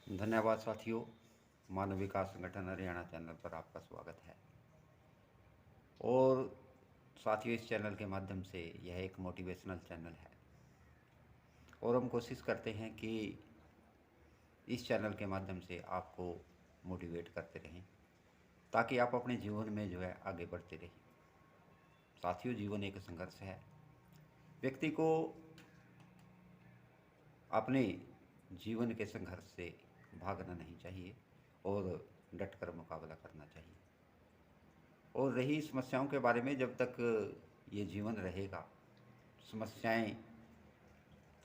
धन्यवाद साथियों। मानव विकास संगठन हरियाणा चैनल पर आपका स्वागत है। और साथियों, इस चैनल के माध्यम से यह एक मोटिवेशनल चैनल है और हम कोशिश करते हैं कि इस चैनल के माध्यम से आपको मोटिवेट करते रहें ताकि आप अपने जीवन में जो है आगे बढ़ते रहें। साथियों, जीवन एक संघर्ष है। व्यक्ति को अपने जीवन के संघर्ष से भागना नहीं चाहिए और डटकर मुकाबला करना चाहिए। और रही समस्याओं के बारे में, जब तक ये जीवन रहेगा समस्याएं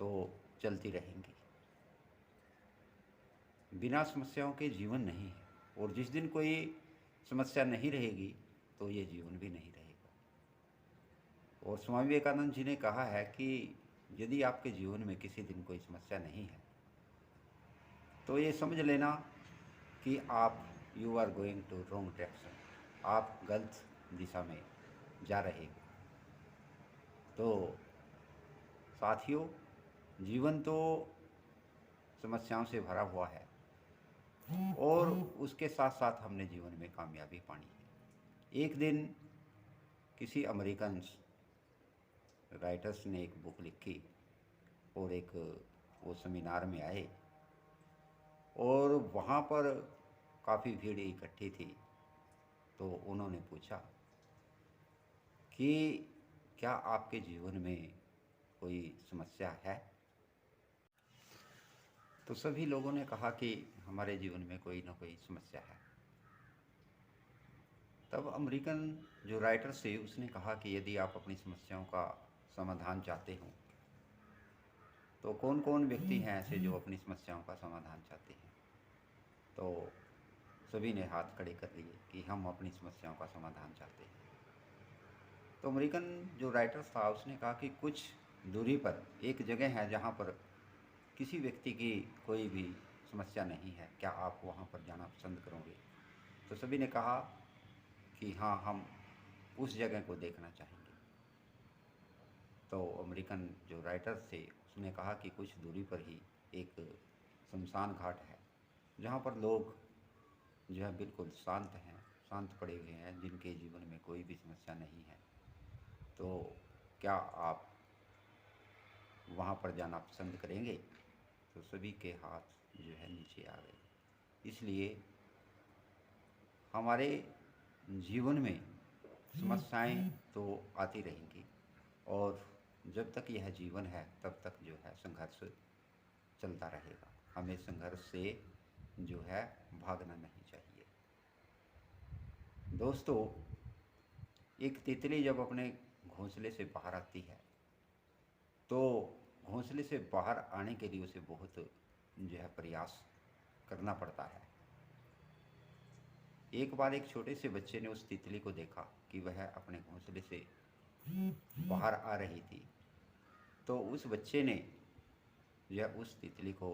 तो चलती रहेंगी। बिना समस्याओं के जीवन नहीं है और जिस दिन कोई समस्या नहीं रहेगी तो ये जीवन भी नहीं रहेगा। और स्वामी विवेकानंद जी ने कहा है कि यदि आपके जीवन में किसी दिन कोई समस्या नहीं है तो ये समझ लेना कि you are going to wrong direction, आप गलत दिशा में जा रहे हो। तो साथियों, जीवन तो समस्याओं से भरा हुआ है और उसके साथ साथ हमने जीवन में कामयाबी पानी है। एक दिन किसी अमेरिकन राइटर्स ने एक बुक लिखी और वो सेमिनार में आए और वहाँ पर काफ़ी भीड़ इकट्ठी थी। तो उन्होंने पूछा कि क्या आपके जीवन में कोई समस्या है? तो सभी लोगों ने कहा कि हमारे जीवन में कोई ना कोई समस्या है। तब अमेरिकन जो राइटर थे उसने कहा कि यदि आप अपनी समस्याओं का समाधान चाहते हो तो कौन कौन व्यक्ति हैं ऐसे जो अपनी समस्याओं का समाधान चाहते हैं? तो सभी ने हाथ खड़े कर लिए कि हम अपनी समस्याओं का समाधान चाहते हैं। तो अमेरिकन जो राइटर था उसने कहा कि कुछ दूरी पर एक जगह है जहाँ पर किसी व्यक्ति की कोई भी समस्या नहीं है, क्या आप वहाँ पर जाना पसंद करोगे? तो सभी ने कहा कि हाँ, हम उस जगह को देखना चाहेंगे। तो अमेरिकन जो राइटर थे उसने कहा कि कुछ दूरी पर ही एक शमशान घाट है जहाँ पर लोग जो है बिल्कुल शांत पड़े हुए हैं, जिनके जीवन में कोई भी समस्या नहीं है। तो क्या आप वहाँ पर जाना पसंद करेंगे? तो सभी के हाथ जो है नीचे आ गए। इसलिए हमारे जीवन में समस्याएं तो आती रहेंगी और जब तक यह जीवन है तब तक जो है संघर्ष चलता रहेगा। हमें संघर्ष से जो है भागना नहीं चाहिए। दोस्तों, एक तितली जब अपने घोंसले से बाहर आती है तो घोंसले से बाहर आने के लिए उसे बहुत जो है प्रयास करना पड़ता है। एक बार एक छोटे से बच्चे ने उस तितली को देखा कि वह अपने घोंसले से बाहर आ रही थी। तो उस बच्चे ने यह उस तितली को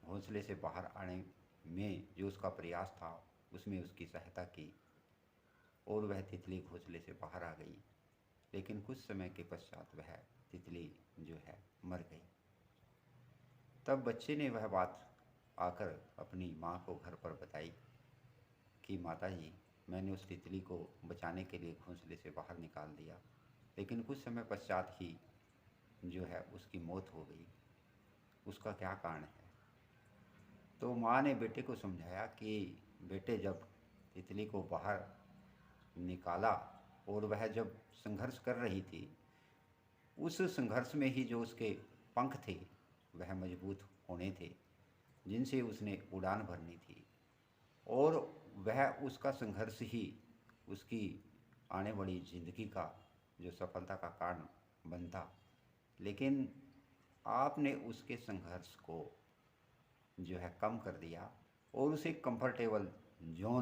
घोंसले से बाहर आने में जो उसका प्रयास था उसमें उसकी सहायता की और वह तितली घोंसले से बाहर आ गई। लेकिन कुछ समय के पश्चात वह तितली जो है मर गई। तब बच्चे ने वह बात आकर अपनी माँ को घर पर बताई कि माता जी, मैंने उस तितली को बचाने के लिए घोंसले से बाहर निकाल दिया, लेकिन कुछ समय पश्चात ही जो है उसकी मौत हो गई। उसका क्या कारण है? तो माँ ने बेटे को समझाया कि बेटे, जब तितली को बाहर निकाला और वह जब संघर्ष कर रही थी, उस संघर्ष में ही जो उसके पंख थे वह मजबूत होने थे जिनसे उसने उड़ान भरनी थी और वह उसका संघर्ष ही उसकी आने वाली ज़िंदगी का जो सफलता का कारण बनता। लेकिन आपने उसके संघर्ष को जो है कम कर दिया और उसे कंफर्टेबल जोन